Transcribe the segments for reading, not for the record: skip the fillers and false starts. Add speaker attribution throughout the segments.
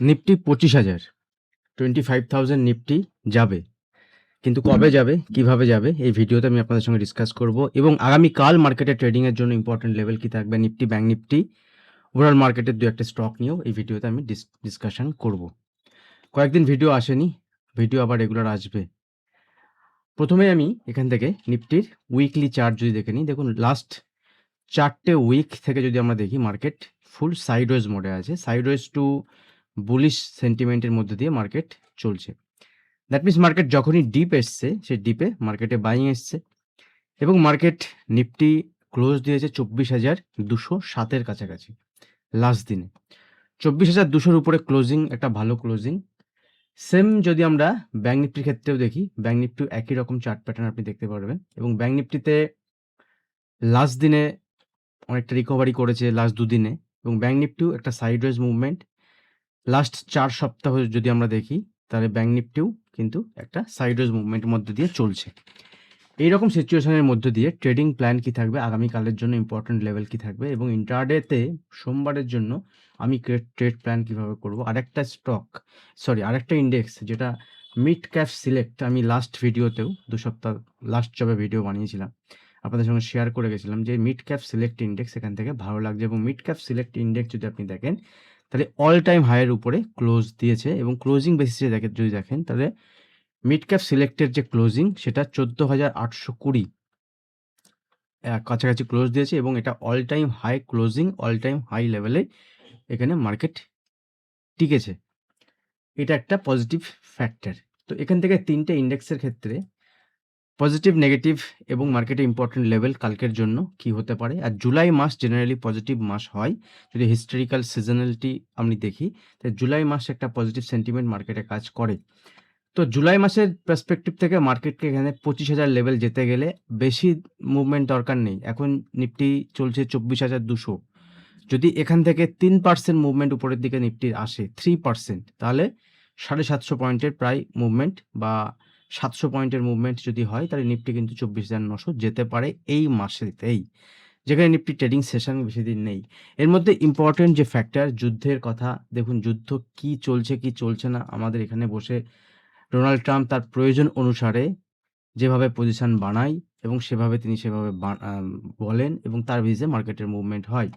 Speaker 1: Nifty 25,000, 25,000 Nifty যাবে। কিন্তু কবে যাবে, কিভাবে যাবে, এই ভিডিওতে আমি আপনাদের সঙ্গে ডিসকাস করব। এবং আগামীকাল মার্কেটে ট্রেডিংয়ের জন্য ইম্পর্টেন্ট লেভেল কি থাকবে, নিফটি, ব্যাঙ্ক নিফটি, ওভারঅল মার্কেটের দু একটা স্টক নিয়েও এই ভিডিওতে আমি ডিসকাশন করব। কয়েকদিন ভিডিও আসেনি, ভিডিও আবার রেগুলার আসবে। প্রথমে আমি এখান থেকে নিফটির উইকলি চার্ট যদি দেখে নিই, দেখুন লাস্ট 4টে উইক থেকে যদি আমরা দেখি, মার্কেট ফুল সাইডওয়েজ মোডে আছে। সাইডওয়েজ টু বুলিশ সেন্টিমেন্টের মধ্যে দিয়ে মার্কেট চলছে। দ্যাট মিনস মার্কেট যখনই ডিপ এসছে, সেই ডিপে মার্কেটে বাইং এসছে এবং মার্কেট নিফটি ক্লোজ দিয়েছে 24,207 কাছাকাছি লাস্ট দিনে। 24,200 উপরে ক্লোজিং, একটা ভালো ক্লোজিং। সেম যদি আমরা ব্যাঙ্ক নিফটির ক্ষেত্রেও দেখি, ব্যাঙ্ক নিফটিও একই রকম চার্ট প্যাটার্ন আপনি দেখতে পারবেন। এবং ব্যাঙ্ক নিফটিতে লাস্ট দিনে অনেকটা রিকভারি করেছে লাস্ট দুদিনে, এবং ব্যাঙ্ক নিফটিও একটা সাইডওয়েজ মুভমেন্ট। লাস্ট 4 সপ্তাহ যদি আমরা দেখি, তাহলে ব্যাঙ্ক নিফটিও কিন্তু একটা সাইডওয়েজ মুভমেন্টের মধ্যে দিয়ে চলছে। এইরকম সিচুয়েশনের মধ্যে দিয়ে ট্রেডিং প্ল্যান কি থাকবে, আগামীকালের জন্য ইম্পর্টেন্ট লেভেল কি থাকবে, এবং ইন্ট্রাডেতে সোমবারের জন্য আমি ট্রেড প্ল্যান কিভাবে করব। আরেকটা ইন্ডেক্স যেটা মিড ক্যাপ সিলেক্ট, আমি লাস্ট ভিডিওতেও 2 সপ্তাহ লাস্ট জবে ভিডিও বানিয়েছিলাম, আপনাদের সঙ্গে শেয়ার করে গেছিলাম যে মিড ক্যাপ সিলেক্ট ইন্ডেক্স এখান থেকে ভালো লাগছে। এবং মিড ক্যাপ সিলেক্ট ইন্ডেক্স যদি আপনি দেখেন, তাহলে অল টাইম হাইয়ের উপরে ক্লোজ দিয়েছে, এবং ক্লোজিং বেসিসে যদি দেখেন, তাহলে মিড ক্যাপ সিলেক্টের যে ক্লোজিং, সেটা 14,820 কাছাকাছি ক্লোজ দিয়েছে, এবং এটা all time high closing, all time high লেভেলে এখানে মার্কেট টিকেছে। এটা একটা পজিটিভ ফ্যাক্টর। তো এখান থেকে 3টে ইন্ডেক্সের ক্ষেত্রে পজিটিভ, নেগেটিভ এবং মার্কেটে ইম্পর্টেন্ট লেভেল কালকের জন্য কি হতে পারে। আর জুলাই মাস জেনারেলি পজিটিভ মাস হয়, যদি হিস্টোরিক্যাল সিজনালিটি আমি দেখি, তাই জুলাই মাসে একটা পজিটিভ সেন্টিমেন্ট মার্কেটে কাজ করে। তো জুলাই মাসের পার্সপেক্টিভ থেকে মার্কেটকে এখানে 25,000 লেভেল যেতে গেলে বেশি মুভমেন্ট দরকার নেই। এখন নিফটি চলছে 24,200, যদি এখান থেকে 3% মুভমেন্ট উপরের দিকে নিফটির আসে, 3%, তাহলে 750 পয়েন্টের প্রায় মুভমেন্ট বা 700 পয়েন্টের মুভমেন্ট যদি হয়, তাহলে নিফটি কিন্তু 24,900 যেতে পারে এই মাসেতেই, যেখানে নিফটি ট্রেডিং সেশন বেশি দিন নেই। এর মধ্যে ইম্পর্টেন্ট যে ফ্যাক্টর, যুদ্ধের কথা দেখুন, যুদ্ধ কি চলছে কি চলছে না, আমাদের এখানে বসে ডোনাল্ড ট্রাম্প তার প্রয়োজন অনুসারে যেভাবে পজিশন বানায় এবং সেভাবে তিনি সেভাবে বলেন, এবং তার বেসিসে মার্কেটের মুভমেন্ট হয়।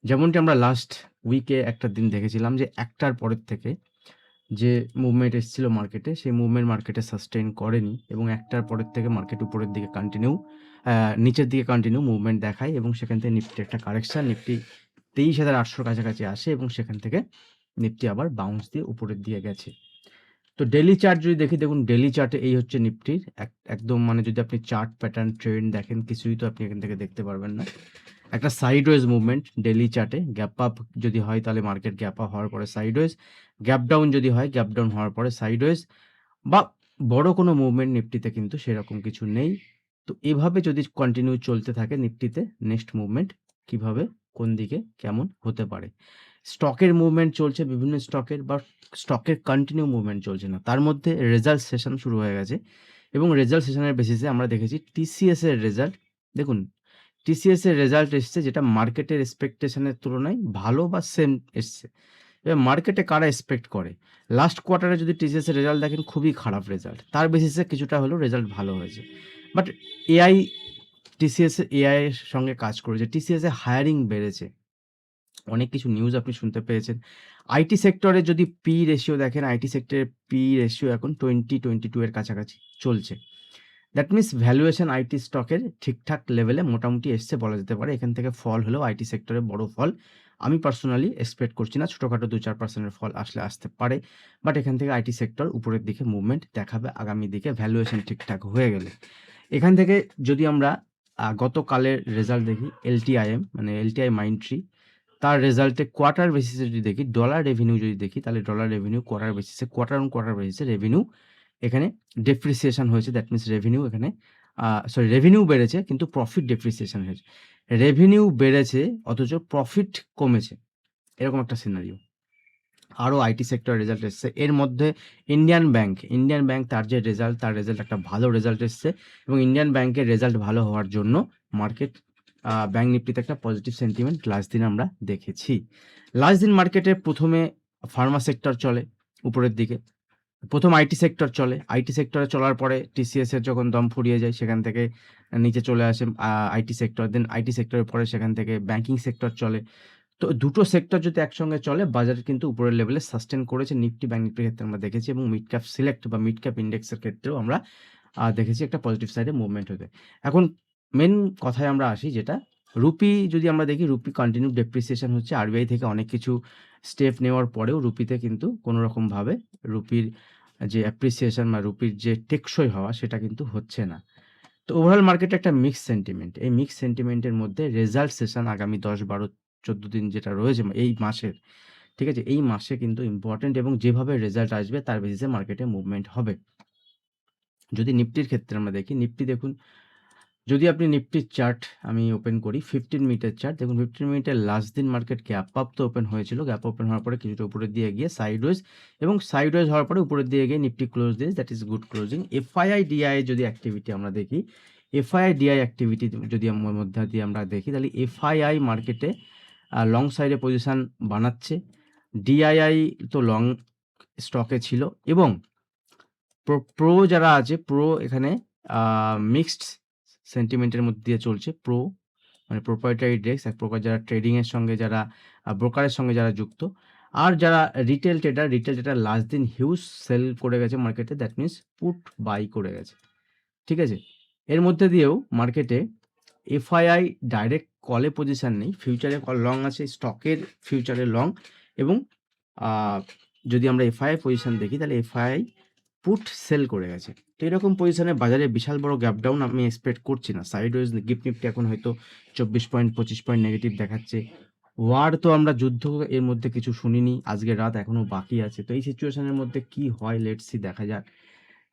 Speaker 1: যেমনটি আমরা লাস্ট উইকে একটা দিন দেখেছিলাম যে 1টার পরের থেকে যে মুভমেন্ট এসেছিল মার্কেটে, সেই মুভমেন্ট মার্কেটে সাস্টেইন করেনি, এবং 1টার পরের থেকে মার্কেট উপরের দিকে নিচের দিকে কন্টিনিউ মুভমেন্ট দেখায়, এবং সেখান থেকে নিফটি একটা কারেকশন, নিফটি 23,800 কাছাকাছি আসে, এবং সেখান থেকে নিফটি আবার বাউন্স দিয়ে উপরের দিকে গেছে। তো ডেইলি চার্ট যদি দেখি, দেখুন ডেইলি চার্টে এই হচ্ছে নিফটির একদম, মানে যদি আপনি চার্ট প্যাটার্ন ট্রেন্ড দেখেন, কিছুই তো আপনি এখান থেকে দেখতে পারবেন না। একটা সাইডওয়েজ মুভমেন্ট ডেইলি চার্টে, গ্যাপ আপ যদি হয় তাহলে মার্কেট গ্যাপ আপ হওয়ার পরে সাইডওয়েজ, গ্যাপ ডাউন যদি হয় গ্যাপ ডাউন হওয়ার পরে সাইডওয়েজ, বা বড় কোনো মুভমেন্ট নিফটিতে কিন্তু সেরকম কিছু নেই। তো এভাবে যদি কন্টিনিউ চলতে থাকে নিফটিতে, নেক্সট মুভমেন্ট কিভাবে, কোন দিকে, কেমন হতে পারে। স্টকের মুভমেন্ট চলছে, বিভিন্ন স্টকের, বা স্টকের কন্টিনিউ মুভমেন্ট চলছে না, তার মধ্যে রেজাল্ট সেশন শুরু হয়ে গেছে, এবং রেজাল্ট সেশনের বেসিসে আমরা দেখেছি টিসিএস এর রেজাল্ট। দেখুন টিসিএস এর রেজাল্ট এসছে যেটা মার্কেটের এক্সপেকটেশনের তুলনায় ভালো বা সেম এসছে। এবার মার্কেটে কারা এক্সপেক্ট করে, লাস্ট কোয়ার্টারে যদি টিসিএস এর রেজাল্ট দেখেন খুবই খারাপ রেজাল্ট, তার বেসিসে কিছুটা হলেও রেজাল্ট ভালো হয়েছে। বাট এআই, এআই এর সঙ্গে কাজ করেছে, টিসিএস এ হায়ারিং বেড়েছে, অনেক কিছু নিউজ আপনি শুনতে পেয়েছেন। আইটি সেক্টরে যদি পি রেশিও দেখেন, আইটি সেক্টরের পি রেশিও এখন 20-22 এর কাছাকাছি চলছে। দ্যাট মিনস ভ্যালুয়েশন আইটি স্টকের ঠিকঠাক লেভেলে মোটামুটি এসছে বলা যেতে পারে। এখান থেকে ফল হলেও আইটি সেক্টরে বড় ফল আমি পার্সোনালি এক্সপেক্ট করছি না, ছোটোখাটো 2-4% ফল আসতে পারে। বাট এখান থেকে আইটি সেক্টর উপরের দিকে মুভমেন্ট দেখাবে আগামী দিকে, ভ্যালুয়েশন ঠিকঠাক হয়ে গেলে। এখান থেকে যদি আমরা গতকালের রেজাল্ট দেখি, এলটিআইএম মানে এলটিআই মাইন্ডট্রি, তার রেজাল্টে কোয়ার্টার বেসিসে যদি দেখি, ডলার রেভিনিউ যদি দেখি, তাহলে ডলার রেভিনিউ কোয়ার্টার বেসিসে, কোয়ার্টার অন কোয়ার্টার বেসিসে রেভিনিউ এখানে ডেপ্রিসিয়েশন হয়েছে। দ্যাট মিনস রেভিনিউ এখানে রেভিনিউ বেড়েছে কিন্তু প্রফিট ডেপ্রিসিয়েশন হয়েছে। রেভিনিউ বেড়েছে অথচ প্রফিট কমেছে, এরকম একটা সিনারিও। আরও আইটি সেক্টর রেজাল্ট এসছে, এর মধ্যে ইন্ডিয়ান ব্যাংক তার যে রেজাল্ট, তার রেজাল্ট একটা ভালো রেজাল্ট এসছে, এবং ইন্ডিয়ান ব্যাংকের রেজাল্ট ভালো হওয়ার জন্য মার্কেট ব্যাংক নিফটিতে একটা পজিটিভ সেন্টিমেন্ট লাস্ট দিন আমরা দেখেছি। লাস্ট দিন মার্কেটে প্রথমে ফার্মা সেক্টর চলে উপরের দিকে। প্রথম আইটি সেক্টর চলে। আইটি সেক্টরে চলার পরে টিসিএস এর যখন দম ফুরিয়ে যায় সেখান থেকে নিচে চলে আসে আইটি সেক্টর। দেন আইটি সেক্টরের পরে সেখান থেকে ব্যাংকিং সেক্টর চলে। তো দুটো সেক্টর যদি একসঙ্গে চলে বাজার কিন্তু উপরের লেভেলে সাস্টেন করেছে। নিফটি, ব্যাংক নিফটির ক্ষেত্রে আমরা দেখেছি এবং মিড ক্যাপ সিলেক্ট বা মিড ক্যাপ ইন্ডেক্সের ক্ষেত্রেও আমরা দেখেছি একটা পজিটিভ সাইডে মুভমেন্ট হতে। এখন মেন কথায় আমরা আসি, যেটা রুপি যদি আমরা দেখি, রুপি কন্টিনিউ ডেপ্রিসিয়েশন হচ্ছে। আরবিআই থেকে অনেক কিছু স্টেপ নেওয়ার পরেও রুপিতে কিন্তু কোনো রকমভাবে রুপির যে অ্যাপ্রিসিয়েশন বা রুপির যে টেকসই হওয়া সেটা কিন্তু হচ্ছে না। তো ওভারঅল মার্কেটে একটা মিক্সড সেন্টিমেন্ট। এই মিক্সড সেন্টিমেন্টের মধ্যে রেজাল্ট সেশন আগামী ১০, ১২, ১৪ দিন যেটা রয়েছে এই মাসের, ঠিক আছে? এই মাসে কিন্তু ইম্পোর্টেন্ট এবং যেভাবে রেজাল্ট আসবে তার বেসিসে মার্কেটে মুভমেন্ট হবে। যদি নিফটির ক্ষেত্রে আমরা দেখি, নিফটি দেখুন, যদি আপনি নিফটির চার্ট আমি ওপেন করি, 15 মিনিটের চার্ট দেখুন, 15 মিনিটের লাস্ট দিন মার্কেট গ্যাপ আপ তো ওপেন হয়েছিল। গ্যাপ ওপেন হওয়ার পরে কিছুটা উপরের দিয়ে গিয়ে সাইডওয়েজ এবং সাইডওয়েজ হওয়ার পরে উপরের দিয়ে গিয়ে নিফটি ক্লোজ দিয়েছে, that is good closing. FII DII যদি অ্যাক্টিভিটি আমরা দেখি, এফআইআই ডিআই অ্যাক্টিভিটি যদি আমার মধ্যে দিয়ে আমরা দেখি, তাহলে এফআইআই মার্কেটে লং সাইডে পজিশন বানাচ্ছে। ডিআইআই তো লং স্টকে ছিল এবং প্রো যারা আছে, প্রো এখানে মিক্সড সেন্টিমেন্টের মধ্যে দিয়ে চলছে। প্রো মানে প্রোপ্রাইটারি ডেস্ক, এক প্রকার যারা ট্রেডিংয়ের সঙ্গে, যারা ব্রোকারের সঙ্গে যারা যুক্ত। আর যারা রিটেল ট্রেডার লাস্ট দিন হিউজ সেল করে গেছে মার্কেটে, দ্যাট মিনস পুট বাই করে গেছে, ঠিক আছে? এর মধ্যে দিয়েও মার্কেটে এফআইআই ডাইরেক্ট কলে পজিশন নেই, ফিউচারে কল লং আছে, স্টকের ফিউচারে লং এবং যদি আমরা এফআইআই পজিশন দেখি তাহলে এফআইআই পুট সেল করে গেছে। তো এরকম পজিশনে বাজারে বিশাল বড় গ্যাপ ডাউন আমি এক্সপেক্ট করছি না। সাইডওয়েজ গিফট নিফটি এখন হয়তো 24 পয়েন্ট 25 পয়েন্ট নেগেটিভ দেখাচ্ছে। ওয়ার তো আমরা যুদ্ধ এর মধ্যে কিছু শুনিনি, আজকের রাত এখনো বাকি আছে। তো এই সিচুয়েশনের মধ্যে কি হয় লেটস সি, দেখা যাক।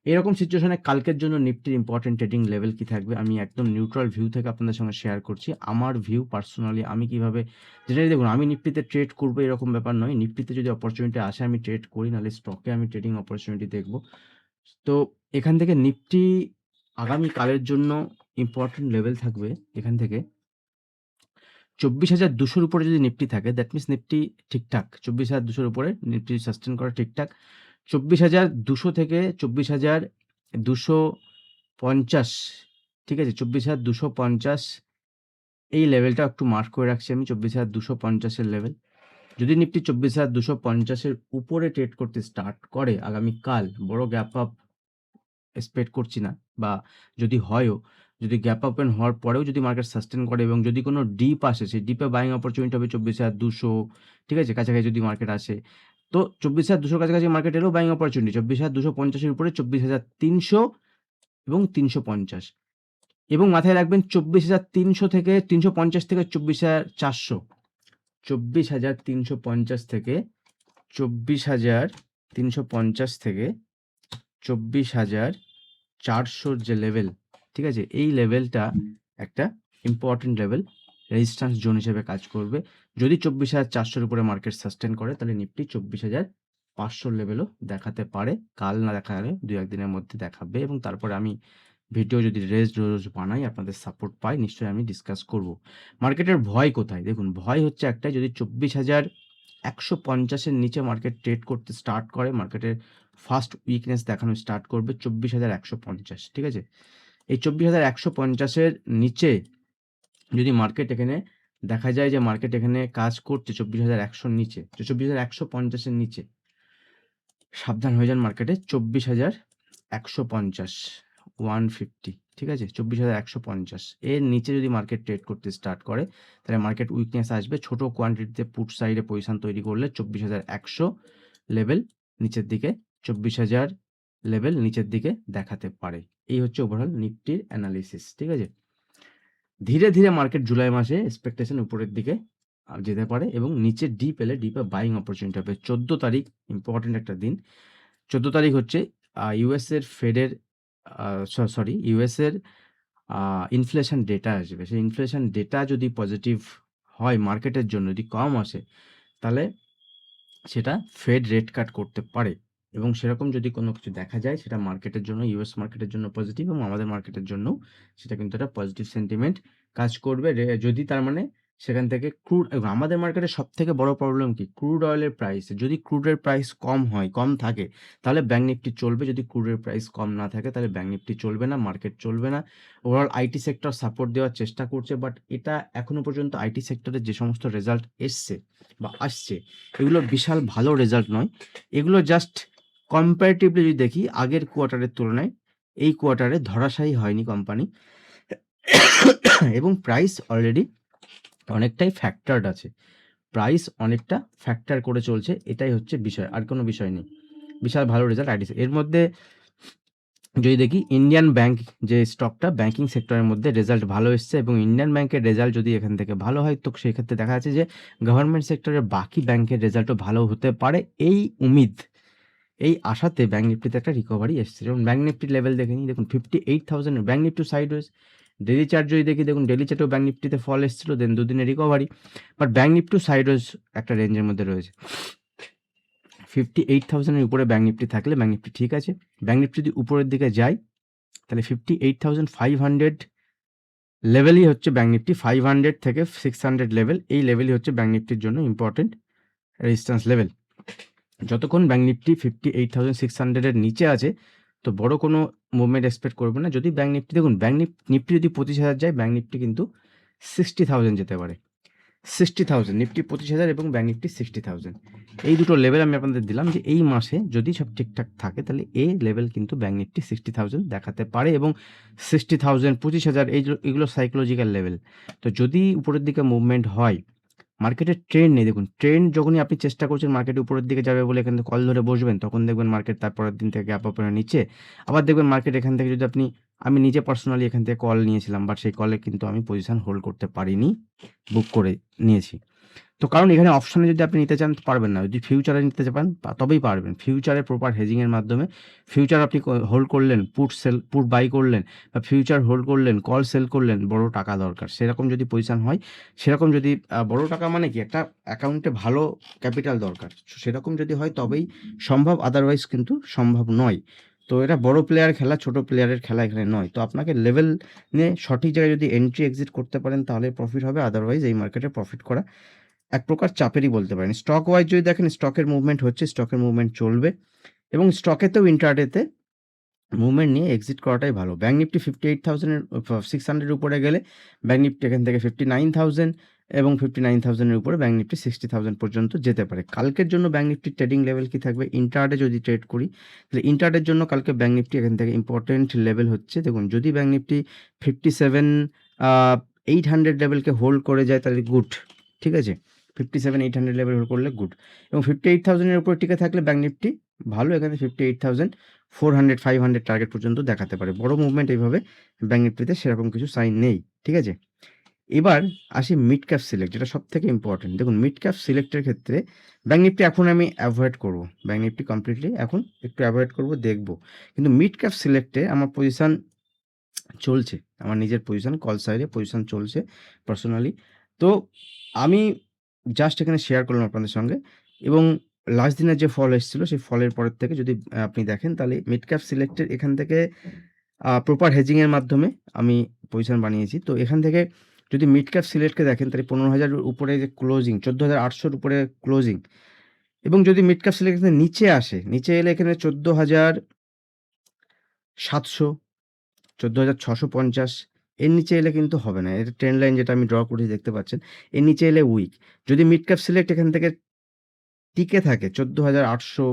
Speaker 1: এরকম সিচুয়েশনে কালকের জন্য নিফটির ইম্পর্টেন্ট ট্রেডিং লেভেল কি থাকবে আমি একদম নিউট্রাল ভিউ থেকে আপনাদের সঙ্গে শেয়ার করছি। আমার ভিউ পার্সোনালি আমি কিভাবে, যেটাই দেখুন, আমি নিফটিতে ট্রেড করবো এরকম ব্যাপার নয়। নিফটিতে যদি অপরচুনিটি আসে আমি ট্রেড করি, নাহলে স্টকে আমি ট্রেডিং অপরচুনিটি দেখব। তো এখান থেকে নিফটি আগামী কালের জন্য ইম্পর্টেন্ট লেভেল থাকবে এখান থেকে 24,200 উপরে যদি নিফটি থাকে, দ্যাট মিনস নিফটি ঠিকঠাক 24,200 উপরে নিফটি সাস্টেন করা ঠিকঠাক। 24,200 থেকে 24,250, ঠিক আছে? 24,250 এই লেভেলটা একটু মার্ক করে রাখছি আমি, 24,250 এর লেভেল। যদি নিফটি 24,250 এর উপরে ট্রেড করতে স্টার্ট করে আগামীকাল, বড় গ্যাপ আপ এক্সপেক্ট করছি না, বা যদি হয়ও, যদি গ্যাপ ওপেন হওয়ার পরেও যদি মার্কেট সাস্টেন করে এবং যদি কোনো ডিপ আসে, সেই ডিপে বাইং অপরচুনিটি হবে 24,200, ঠিক আছে? কাছাকাছি যদি মার্কেট আসে, তো 24,200 কাছাকাছি মার্কেট এলেও বাইং অপরচুনিটি 24,250 এর উপরে 24,300 এবং 350, এবং মাথায় রাখবেন 24,300 থেকে 350 থেকে 24,400, 24,350 থেকে 24,350 থেকে 24,400 যে লেভেল, ঠিক আছে? এই লেভেলটা একটা ইম্পর্টেন্ট লেভেল, রেজিস্ট্যান্স জোন হিসেবে কাজ করবে। যদি 24,400 উপরে মার্কেট সাস্টেন করে তাহলে নিফটি 24,500 লেভেলও দেখাতে পারে। কাল না দেখালে 2-1 দিনের মধ্যে দেখাবে এবং তারপরে আমি ভিডিও যদি রোজ বানাই, আপনাদের সাপোর্ট পাই, নিশ্চয়ই আমি ডিসকাস করব। মার্কেটের ভয় কোথায়? দেখুন, ভয় হচ্ছে একটাই, যদি 24,150 এর নিচে মার্কেট ট্রেড করতে স্টার্ট করে, মার্কেটের ফার্স্ট উইকনেস দেখানো স্টার্ট করবে 24,150, ঠিক আছে? এই 24,150 এর নিচে যদি মার্কেট এখানে দেখা যায় যে মার্কেট এখানে কাজ করছে 24,100 র নিচে, 24,150 এর নিচে, সাবধান হয়ে যান মার্কেটে। 24,150, 150, ঠিক আছে? 24,150 এর নিচে যদি মার্কেট ট্রেড করতে স্টার্ট করে তাহলে মার্কেট উইকনেস আসবে। ছোট কোয়ান্টিটিতে পুট সাইডে পজিশন তৈরি করলে 24,100 লেভেল নিচের দিকে, 24,000 লেভেল নিচের দিকে দেখাতে পারে। এই হচ্ছে ওভারঅল নিফটির অ্যানালিসিস, ঠিক আছে? ধীরে ধীরে মার্কেট জুলাই মাসে এক্সপেকটেশন উপরের দিকে যেতে পারে এবং নিচে ডিপ এলে ডিপে বাইং অপরচুনিটি হবে। 14 তারিখ ইম্পর্টেন্ট একটা দিন। 14 তারিখ হচ্ছে ইউএস এর ফেডের ইউএস এর ইনফ্লেশন ডেটা আসবে। সেই ইনফ্লেশন ডেটা যদি পজিটিভ হয় মার্কেটের জন্য, যদি কম আসে, তাহলে সেটা ফেড রেট কাট করতে পারে এবং সেরকম যদি কোনো কিছু দেখা যায় সেটা মার্কেটের জন্য, ইউএস মার্কেটের জন্য পজিটিভ এবং আমাদের মার্কেটের জন্য সেটা কিন্তু একটা পজিটিভ সেন্টিমেন্ট কাজ করবে। যদি তার মানে সেখান থেকে আমাদের মার্কেটে সবথেকে বড় প্রবলেম কি? ক্রুড অয়েলের প্রাইস। যদি ক্রুডের প্রাইস কম থাকে, তাহলে ব্যাংক নিফটি চলবে। যদি ক্রুডের প্রাইস কম না থাকে, তাহলে ব্যাংক নিফটি চলবে না, মার্কেট চলবে না। ওভারঅল আইটি সেক্টর সাপোর্ট দেওয়ার চেষ্টা করছে, বাট এটা এখনো পর্যন্ত আইটি সেক্টরে যে সমস্ত রেজাল্ট এসছে বা আসছে, এগুলো বিশাল ভালো রেজাল্ট নয়। এগুলো জাস্ট কম্পারেটিভলি যদি দেখি আগের কোয়ার্টারের তুলনায় এই কোয়ার্টারে ধরাশায়ী হয়নি কোম্পানি এবং প্রাইস অলরেডি অনেকটাই ফ্যাক্টরড আছে। প্রাইস অনেকটা ফ্যাক্টর করে চলছে, এটাই হচ্ছে বিষয়, আর কোনো বিষয় নেই। বিশাল ভালো রেজাল্ট আইটিসি। এর মধ্যে যদি দেখি ইন্ডিয়ান ব্যাংক যে স্টকটা ব্যাংকিং সেক্টরের মধ্যে রেজাল্ট ভালো এসছে, এবং ইন্ডিয়ান ব্যাংকের রেজাল্ট যদি এখান থেকে ভালো হয়, তো সেই ক্ষেত্রে দেখা যাচ্ছে যে গভর্নমেন্ট সেক্টরের বাকি ব্যাংকের রেজাল্টও ভালো হতে পারে। এই উমিদ, এই আশাতে ব্যাংক নিফটিতে একটা রিকভারি এসছে। যেমন ব্যাংক নিফটির লেভেল দেখে নিই, দেখুন 58,000 bank Nifty sideways. Daily chart যদি দেখি, দেখুন ডেলি চার্টেও ব্যাংক নিফটিতে ফল এসেছিল, দেন দুদিনে recovery, but bank Nifty sideways একটা রেঞ্জের মধ্যে রয়েছে। 58,000 এর উপরে ব্যাংক নিফটি থাকলে ব্যাংক নিফটি ঠিক আছে। ব্যাংক নিফটি যদি উপরের দিকে যায়, তাহলে 58,500 লেভেলই হচ্ছে ব্যাংক নিফটি। 500 থেকে 600 লেভেল, এই লেভেলই হচ্ছে ব্যাংক নিফটির জন্য ইম্পর্টেন্ট রেজিস্ট্যান্স লেভেল। যতক্ষণ ব্যাংক নিফটি 58,600 এর নিচে আছে, তো বড় কোনো মুভমেন্ট এক্সপেক্ট করবে না। যদি ব্যাংক নিফটি, দেখুন ব্যাংক নিফটি যদি 25,000 যায়, ব্যাংক নিফটি কিন্তু 60,000 যেতে পারে। 60,000 নিফটি 25,000 এবং ব্যাংক নিফটি 60,000, এই দুটো লেভেল আমি আপনাদের দিলাম যে এই মাসে যদি সব ঠিকঠাক থাকে, তাহলে এই লেভেল কিন্তু ব্যাংক নিফটি 60,000 দেখাতে পারে, এবং 60,000 25,000 এগুলো সাইকোলজিক্যাল লেভেল। তো যদি উপরের দিকে মুভমেন্ট হয়, মার্কেটের ট্রেন্ড নেই। দেখুন ট্রেন্ড যখনই আপনি চেষ্টা করছেন মার্কেট উপরের দিকে যাবে বলে এখান থেকে কল ধরে বসবেন, তখন দেখবেন মার্কেট তারপরের দিন থেকে গ্যাপ আপ নিচে। আবার দেখবেন মার্কেট এখান থেকে যদি আমি নিজে পার্সোনালি এখান থেকে কল নিয়েছিলাম, বাট সেই কলে কিন্তু আমি পজিশন হোল্ড করতে পারিনি, বুক করে নিয়েছি। তো কারণ এখানে অপশনে যদি আপনি নিতে চান পারবেন না, যদি ফিউচারে নিতে চান তবেই পারবেন। ফিউচারে প্রপার হেজিংয়ের মাধ্যমে ফিউচার আপনি হোল্ড করলেন, পুট বাই করলেন, বা ফিউচার হোল্ড করলেন, কল সেল করলেন, বড় টাকা দরকার। সেরকম যদি পজিশন হয়, সেরকম যদি বড় টাকা মানে কি, একটা অ্যাকাউন্টে ভালো ক্যাপিটাল দরকার, সেরকম যদি হয় তবেই সম্ভব, আদারওয়াইজ কিন্তু সম্ভব নয়। তো এটা বড় প্লেয়ার খেলা, ছোট প্লেয়ারের খেলা এখানে নয়। তো আপনাকে লেভেল নিয়ে সঠিক জায়গায় যদি এন্ট্রি এক্সিট করতে পারেন, তাহলে প্রফিট হবে, আদারওয়াইজ এই মার্কেটে প্রফিট করা এক প্রকার চাপেরই বলতে পারেন। স্টক ওয়াইজ যদি দেখেন, স্টকের মুভমেন্ট হচ্ছে, স্টকের মুভমেন্ট চলবে, এবং স্টকেতেও ইন্ট্রাডেতে মুভমেন্ট নিয়ে এক্সিট করাটাই ভালো। ব্যাংক নিফটি 58,600 উপরে গেলে ব্যাংক নিফটি এখান থেকে 59,000 এবং 59,000 এর উপরে ব্যাংক নিফটি 60,000 পর্যন্ত যেতে পারে। কালকের জন্য ব্যাংক নিফটির ট্রেডিং লেভেল কি থাকবে, ইন্ট্রাডে যদি ট্রেড করি, তাহলে ইন্ট্রাডের জন্য কালকে ব্যাংক নিফটি এখান থেকে ইম্পর্টেন্ট লেভেল হচ্ছে, দেখুন যদি ব্যাংক নিফটি 57,800 লেভেলকে হোল্ড করে যায়, তাহলে গুড, ঠিক আছে। 57,800 লেভেল হোল্ড করলে গুড, এবং 58,000 এর উপরে টিকে থাকলে ব্যাংক নিফটি ভালো। এখানে 58,400 500 টার্গেট পর্যন্ত দেখাতে পারে। বড় মুভমেন্ট এইভাবে ব্যাংক নিফটিতে সেরকম কিছু সাইন নেই, ঠিক আছে। এবার আসি মিড ক্যাপ সিলেক্ট, যেটা সব থেকে ইম্পর্টেন্ট। দেখুন মিড ক্যাপ সিলেক্টের ক্ষেত্রে ব্যাংক নিফটি এখন আমি অ্যাভয়েড করব, ব্যাংক নিফটি কমপ্লিটলি এখন একটু অ্যাভয়েড করব, দেখব। কিন্তু মিড ক্যাপ সিলেক্টে আমার পজিশন চলছে, আমার নিজের পজিশন, কল সাইডে পজিশন চলছে পার্সোনালি। তো আমি জাস্ট এখানে শেয়ার করলাম আপনাদের সঙ্গে, এবং লাস্ট দিনের যে ফল এসেছিল, সেই ফলের পরের থেকে যদি আপনি দেখেন, তাহলে মিড ক্যাপ সিলেক্টের এখান থেকে প্রপার হেজিংয়ের মাধ্যমে আমি পজিশন বানিয়েছি। তো এখান থেকে যদি মিড ক্যাপ সিলেক্টকে দেখেন, তাহলে 15,000 উপরে যে ক্লোজিং, 14,800 উপরে ক্লোজিং, এবং যদি মিড ক্যাপ সিলেক্ট নিচে আসে, নিচে এলে এখানে 14,700, 14,650, এর নিচে এলে কিন্তু হবে না। এটা ট্রেন্ড লাইন যেটা আমি ড্র করেছি দেখতে পাচ্ছেন, এর নিচে এলে উইক। যদি মিড ক্যাপ সিলেক্ট এখান থেকে টিকে থাকে 14,800,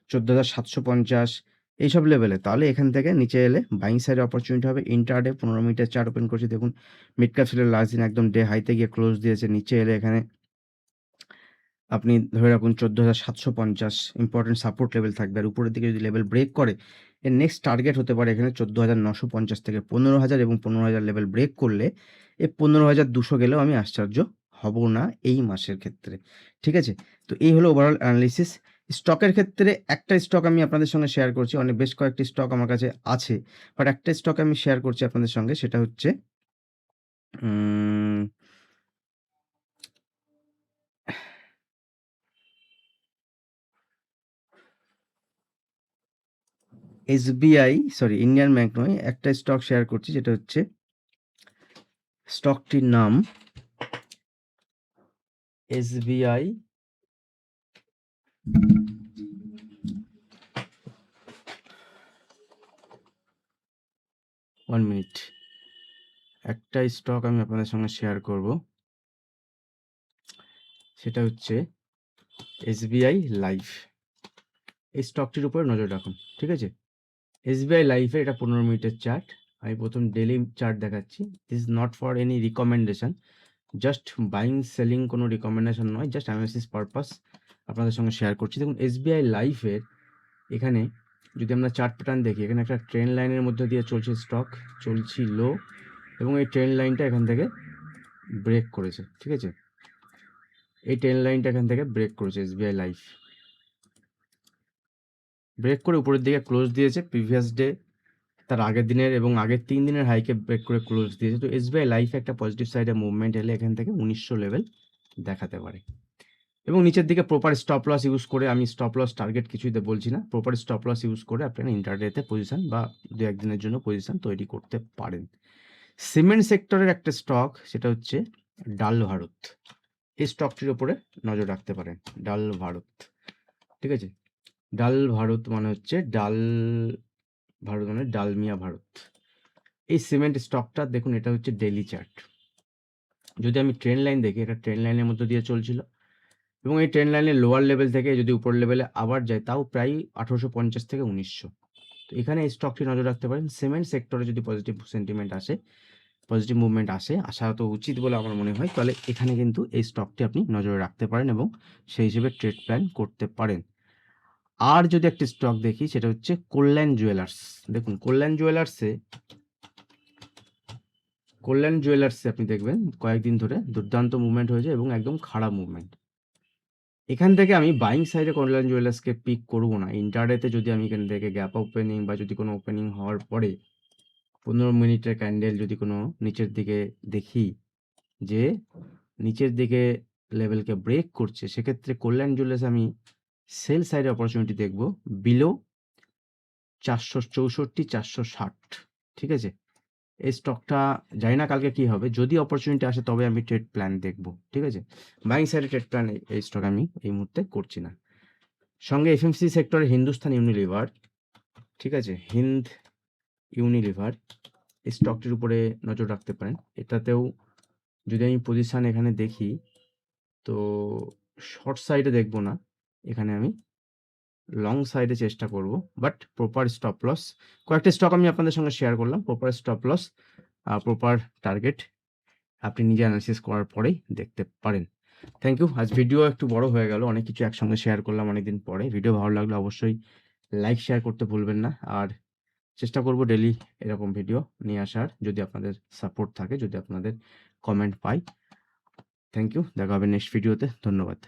Speaker 1: 14,750 এইসব লেভেলে, তাহলে এখান থেকে নিচে এলে বাইং সাইড অপরচুনিটি হবে। ইন্ট্রাডে 15 মিনিটের চার্ট ওপেন করছি, দেখুন মিড ক্যাপ সিলেক্ট লাস্ট দিন একদম ডে হাইতে গিয়ে ক্লোজ দিয়েছে। নিচে এলে এখানে আপনি ধরে রাখুন 14,750 ইম্পর্টেন্ট সাপোর্ট লেভেল থাকবে। আর উপরের দিকে যদি লেভেল ব্রেক করে, এর নেক্সট টার্গেট হতে পারে এখানে 14,950 থেকে 15,000, এবং 15,000 লেভেল ব্রেক করলে এই 15,200 গেলেও আমি আশ্চর্য হব না এই মাসের ক্ষেত্রে, ঠিক আছে। তো এই হলো ওভারঅল অ্যানালিসিস। স্টকের ক্ষেত্রে একটা স্টক আমি আপনাদের সঙ্গে শেয়ার করছি, বেশ কয়েকটি স্টক আমার কাছে আছে, বাট একটা স্টক আমি শেয়ার করছি আপনাদের সঙ্গে, সেটা হচ্ছে এসবিআই, সরি ইন্ডিয়ান ব্যাংক নয়, একটা স্টক শেয়ার করছি, যেটা হচ্ছে স্টকটির নাম SBI 1 মিনিট। একটা স্টক আমি আপনাদের সঙ্গে শেয়ার করব, সেটা হচ্ছে SBI লাইফ। এই স্টকটির উপরে নজর রাখুন, ঠিক আছে? SBI লাইফের এটা 15 মিনিটের চার্ট। আমি প্রথম ডেইলি চার্ট দেখাচ্ছি। This is not for any recommendation, just buying selling কোনো রিকমেন্ডেশন নয়, জাস্ট অ্যানালিসিস পারপাস আপনাদের সঙ্গে শেয়ার করছি। দেখুন SBI লাইফের এখানে যদি আমরা চার্ট প্যাটার্ন দেখি, এখানে একটা ট্রেন্ড লাইনের মধ্যে দিয়ে চলছে স্টক, চলছিল, এবং এই ট্রেন্ড লাইনটা এখান থেকে ব্রেক করেছে, ঠিক আছে? এই ট্রেন্ড লাইনটা এখান থেকে ব্রেক করেছে SBI লাইফ, ব্রেক করে উপরের দিকে ক্লোজ দিয়েছে। প্রিভিয়াস ডে, তার আগের দিনের এবং আগের 3 দিনের হাইকে ব্রেক করে ক্লোজ দিয়েছে। তো SBI লাইফে একটা পজিটিভ সাইডে মুভমেন্ট এলে এখান থেকে 1900 লেভেল দেখাতে পারে, এবং নিচের দিকে প্রপার স্টপ লস ইউজ করে, আমি স্টপ লস টার্গেট কিছুই বলছি না, প্রপার স্টপ লস ইউজ করে আপনারা ইন্টারডেতে পজিশন বা 2-1 দিনের জন্য পজিশন তৈরি করতে পারেন। সিমেন্ট সেক্টরের একটা স্টক, সেটা হচ্ছে ডাল ভারত। এই স্টকটির উপরে নজর রাখতে পারেন, ডাল ভারত, ঠিক আছে? ডাল ভারত মানে হচ্ছে ডাল ভারত মানে ডালমিয়া ভারত। এই সিমেন্ট স্টকটা দেখুন, এটা হচ্ছে ডেইলি চার্ট। যদি আমি ট্রেন্ড লাইন দেখি, এটা ট্রেন্ড লাইনের মধ্যে দিয়ে চলছিল, এবং এই ট্রেন্ড লাইনের লোয়ার লেভেল থেকে যদি উপর লেভেলে আবার যায়, তাও প্রায় 1850 থেকে 1900। তো এখানে এই স্টকটি নজর রাখতে পারেন। সিমেন্ট সেক্টরে যদি পজিটিভ সেন্টিমেন্ট আসে, পজিটিভ মুভমেন্ট আসে, আসা তো উচিত বলে আমার মনে হয়, তাহলে এখানে কিন্তু এই স্টকটি আপনি নজরে রাখতে পারেন এবং সেই হিসেবে ট্রেড প্ল্যান করতে পারেন। আর যদি একটা স্টক দেখি, সেটা হচ্ছে কল্যাণ জুয়েলার্স। দেখুন কল্যাণ জুয়েলার্সে আপনি দেখবেন কয়েকদিন ধরে দুর্দান্ত মুভমেন্ট হয়েছে এবং একদম খারাপ মুভমেন্ট। এখান থেকে আমি বাইং সাইডে কল্যাণ জুয়েলার্সকে পিক করব না। ইন্টারডেতে যদি আমি এখান থেকে গ্যাপ ওপেনিং বা যদি কোনো ওপেনিং হওয়ার পরে 15 মিনিটের ক্যান্ডেল যদি কোনো নিচের দিকে দেখি যে নিচের দিকে লেভেলকে ব্রেক করছে, সেক্ষেত্রে কল্যাণ জুয়েলার্স আমি সেল সাইডে অপরচুনিটি দেখব বিলো 464 460, ঠিক আছে? এই স্টকটা জানি না কালকে কি হবে, যদি অপরচুনিটি আসে তবে আমি ট্রেড প্ল্যান দেখব, ঠিক আছে? বাইং সাইডে ট্রেড প্ল্যান এই স্টক আমি এই মুহূর্তে করছি না। সঙ্গে এফএমসি সেক্টরে হিন্দুস্তান ইউনিলিভার, ঠিক আছে? হিন্দ ইউনিলিভার, এই স্টকটির উপরে নজর রাখতে পারেন। এটাতেও যদি আমি পজিশন এখানে দেখি, তো শর্ট সাইডে দেখব না, এখানে আমি লং সাইডে চেষ্টা করব, বাট প্রপার স্টপ লস। কয়েকটা স্টক আমি আপনাদের সঙ্গে শেয়ার করলাম, proper stop loss, proper target আপনি নিজে অ্যানালিসিস করার পরেই দেখতে পারেন। Thank you. আজ ভিডিও একটু বড় হয়ে গেল, অনেক কিছু একসঙ্গে শেয়ার করলাম অনেকদিন পরে। ভিডিও ভালো লাগলে অবশ্যই লাইক শেয়ার করতে ভুলবেন না, আর চেষ্টা করব ডেলি এরকম ভিডিও নিয়ে আসার, যদি আপনাদের সাপোর্ট থাকে, যদি আপনাদের কমেন্ট পাই। থ্যাংক ইউ, দেখা হবে নেক্সট ভিডিওতে। ধন্যবাদ।